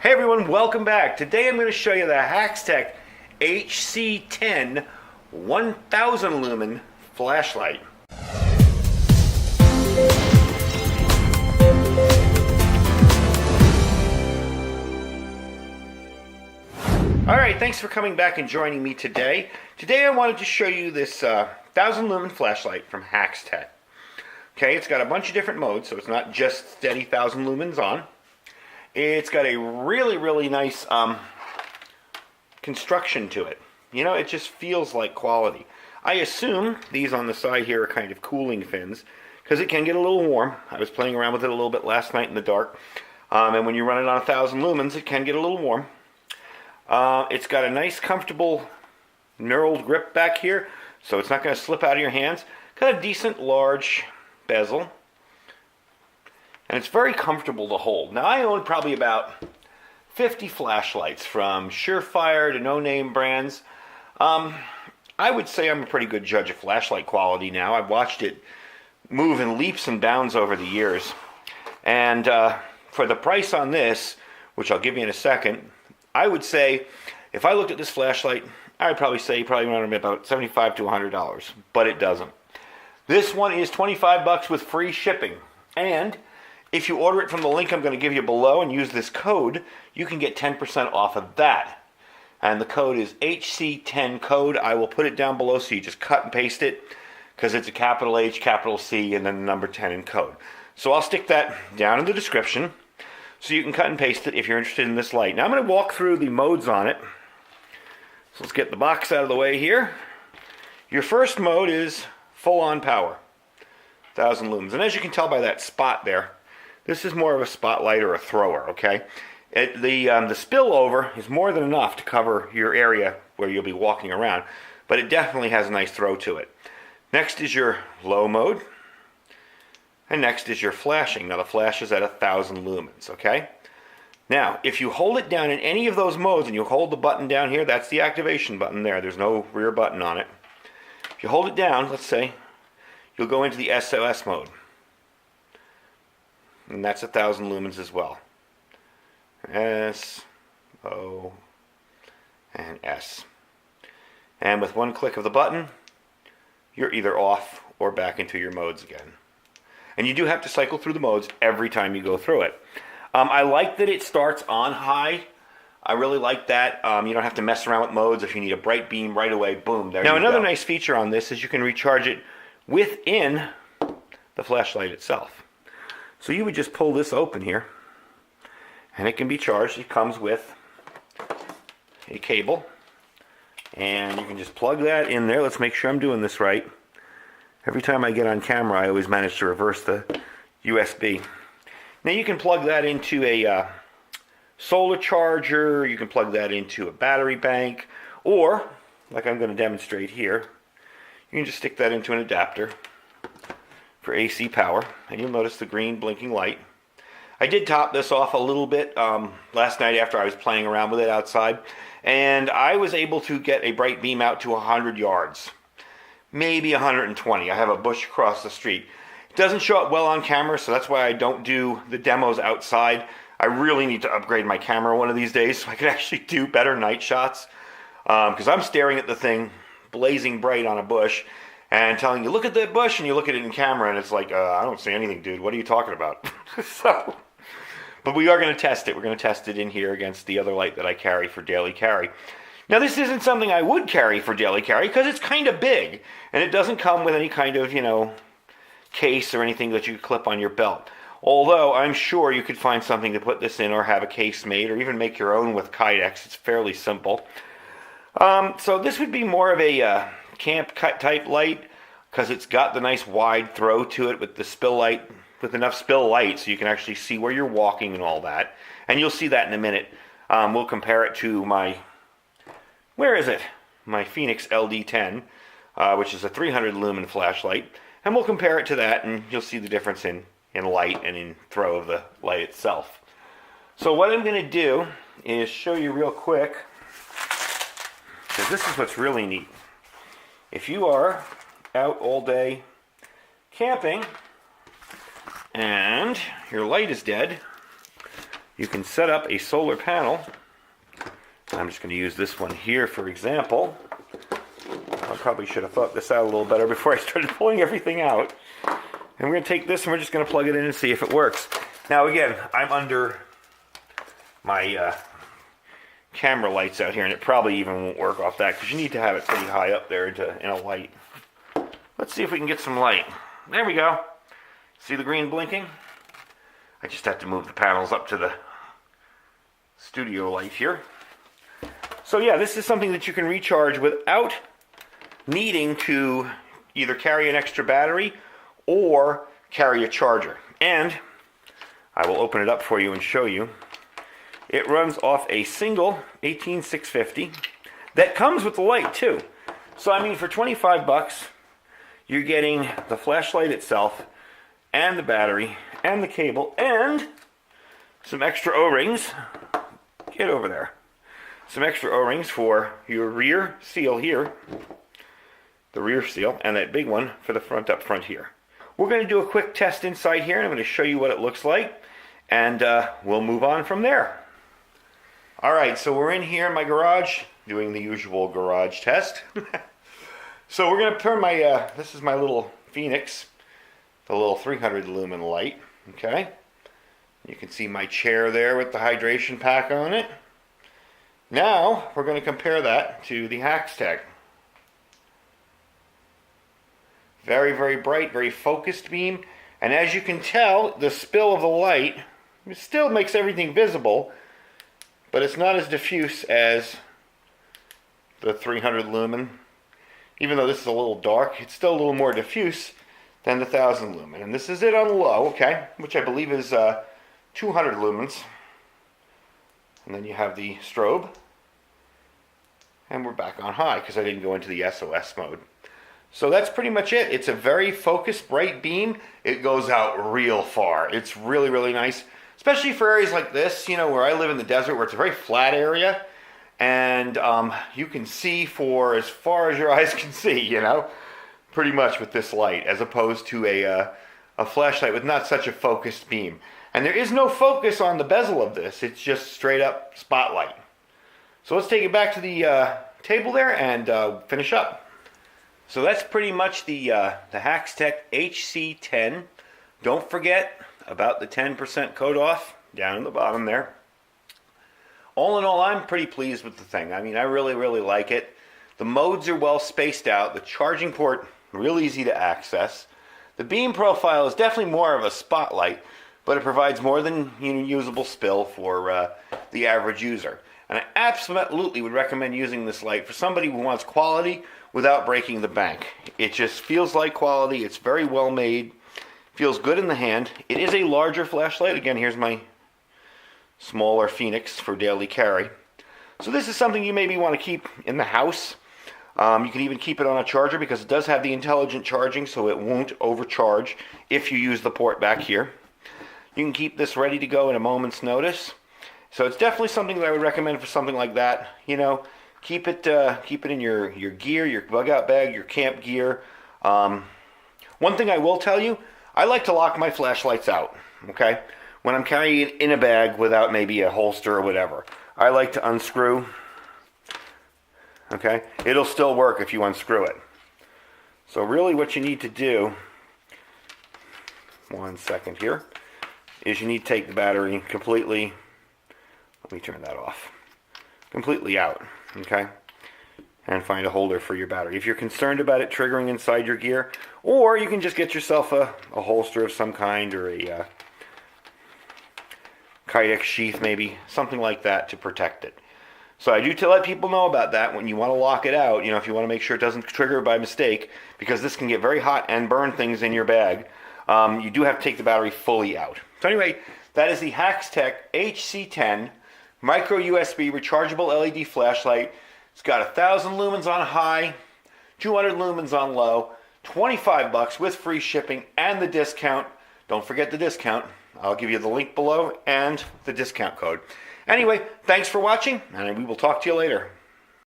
Hey everyone, welcome back. Today I'm going to show you the Haxtec HC10 1000 lumen flashlight. Alright, thanks for coming back and joining me today. Today I wanted to show you this 1000 lumen flashlight from Haxtec. Okay, it's got a bunch of different modes, so it's not just steady 1000 lumens on. It's got a really nice construction to it. You know, it just feels like quality. I assume these on the side here are kind of cooling fins, because it can get a little warm. I was playing around with it a little bit last night in the dark. And when you run it on 1000 lumens, it can get a little warm. It's got a nice, comfortable knurled grip back here, so it's not going to slip out of your hands. Got a decent, large bezel. And it's very comfortable to hold. Now, I own probably about 50 flashlights, from Surefire to no-name brands. I would say I'm a pretty good judge of flashlight quality now. I've watched it move in leaps and bounds over the years. And for the price on this, which I'll give you in a second, I would say, if I looked at this flashlight, I would probably say probably around about $75 to $100, but it doesn't. This one is 25 bucks with free shipping. And if you order it from the link I'm going to give you below and use this code, you can get 10% off of that. And the code is HC10 code. I will put it down below so you just cut and paste it, because it's a capital H, capital C, and then the number 10 in code. So I'll stick that down in the description so you can cut and paste it if you're interested in this light. Now I'm going to walk through the modes on it. So let's get the box out of the way here. Your first mode is full-on power, 1000 lumens. And as you can tell by that spot there, this is more of a spotlight or a thrower, okay? The spillover is more than enough to cover your area where you'll be walking around, but it definitely has a nice throw to it. Next is your low mode, and next is your flashing. Now the flash is at 1000 lumens, okay? Now, if you hold it down in any of those modes and you hold the button down here, that's the activation button there. There's no rear button on it. If you hold it down, let's say, you'll go into the SOS mode. And that's 1000 lumens as well. S, O, and S. And with one click of the button, you're either off or back into your modes again. And you do have to cycle through the modes every time you go through it. I like that it starts on high. I really like that. You don't have to mess around with modes. If you need a bright beam right away, boom, there you go. Now another nice feature on this is you can recharge it within the flashlight itself. So you would just pull this open here, and it can be charged. It comes with a cable, and you can just plug that in there. Let's make sure I'm doing this right. Every time I get on camera, I always manage to reverse the USB. Now you can plug that into a solar charger, you can plug that into a battery bank, or, like I'm going to demonstrate here, you can just stick that into an adapter for AC power, and you'll notice the green blinking light. I did top this off a little bit last night after I was playing around with it outside, and I was able to get a bright beam out to 100 yards, maybe 120. I have a bush across the street. It doesn't show up well on camera, so that's why I don't do the demos outside. I really need to upgrade my camera one of these days so I can actually do better night shots, because I'm staring at the thing blazing bright on a bush and telling you, look at that bush, and you look at it in camera, and it's like, I don't see anything, dude. What are you talking about? But we are going to test it. We're going to test it in here against the other light that I carry for daily carry. Now, this isn't something I would carry for daily carry because it's kind of big, and it doesn't come with any kind of, case or anything that you could clip on your belt. Although, I'm sure you could find something to put this in, or have a case made, or even make your own with Kydex. It's fairly simple. So this would be more of a camp cut type light, because it's got the nice wide throw to it with the spill light, with enough spill light so you can actually see where you're walking and all that. And you'll see that in a minute. We'll compare it to my, where is it? My Phoenix LD10, which is a 300 lumen flashlight. And we'll compare it to that, and you'll see the difference in light and in throw of the light itself. So what I'm going to do is show you real quick, because this is what's really neat. If you are out all day camping and your light is dead, you can set up a solar panel. I'm just going to use this one here for example. I probably should have thought this out a little better before I started pulling everything out. And we're going to take this and we're just going to plug it in and see if it works. Now again, I'm under my camera lights out here, and it probably even won't work off that because you need to have it pretty high up there in a light. Let's see if we can get some light. There we go. See the green blinking? I just have to move the panels up to the studio light here. So yeah, this is something that you can recharge without needing to either carry an extra battery or carry a charger. And I will open it up for you and show you. It runs off a single 18650 that comes with the light too. So I mean, for 25 bucks, you're getting the flashlight itself and the battery and the cable and some extra O-rings. Get over there. Some extra O-rings for your rear seal here, the rear seal, and that big one for the front up front here. We're going to do a quick test inside here, and I'm going to show you what it looks like, and we'll move on from there. Alright, so we're in here in my garage doing the usual garage test. So we're going to turn my, this is my little Phoenix, the little 300 lumen light, okay? You can see my chair there with the hydration pack on it. Now, we're going to compare that to the Haxtec. Very, very bright, very focused beam. And as you can tell, the spill of the light, it still makes everything visible, but it's not as diffuse as the 300 lumen. Even though this is a little dark, it's still a little more diffuse than the 1000 lumen. And this is it on low, okay, which I believe is 200 lumens. And then you have the strobe. And we're back on high because I didn't go into the SOS mode. So that's pretty much it. It's a very focused, bright beam. It goes out real far. It's really, really nice. Especially for areas like this, you know, where I live in the desert, where it's a very flat area. And you can see for as far as your eyes can see, you know, pretty much with this light, as opposed to a flashlight with not such a focused beam. And there is no focus on the bezel of this. It's just straight up spotlight. So let's take it back to the table there and finish up. So that's pretty much the Haxtec HC10. Don't forget about the 10% code off down in the bottom there. All in all, I'm pretty pleased with the thing. I mean, I really, really like it. The modes are well spaced out. The charging port, real easy to access. The beam profile is definitely more of a spotlight, but it provides more than usable spill for the average user. And I absolutely would recommend using this light for somebody who wants quality without breaking the bank. It just feels like quality. It's very well made. Feels good in the hand. It is a larger flashlight. Again, here's my smaller Phoenix for daily carry. So this is something you maybe want to keep in the house. You can even keep it on a charger because it does have the intelligent charging, so it won't overcharge if you use the port back here. You can keep this ready to go at a moment's notice. So it's definitely something that I would recommend for something like that. You know, keep it in your gear, your bug out bag, your camp gear. One thing I will tell you, I like to lock my flashlights out, okay? When I'm carrying it in a bag without maybe a holster or whatever. I like to unscrew, okay? It'll still work if you unscrew it. So really what you need to do, one second here, is you need to take the battery completely, let me turn that off, completely out, okay? And find a holder for your battery. If you're concerned about it triggering inside your gear, or you can just get yourself a holster of some kind, or a Kydex sheath maybe, something like that to protect it. So I do let people know about that when you want to lock it out, you know, if you want to make sure it doesn't trigger by mistake, because this can get very hot and burn things in your bag. You do have to take the battery fully out. So anyway, that is the Haxtec HC10 micro USB rechargeable LED flashlight. It's got 1000 lumens on high, 200 lumens on low, 25 bucks with free shipping and the discount. Don't forget the discount. I'll give you the link below and the discount code. Anyway, thanks for watching, and we will talk to you later.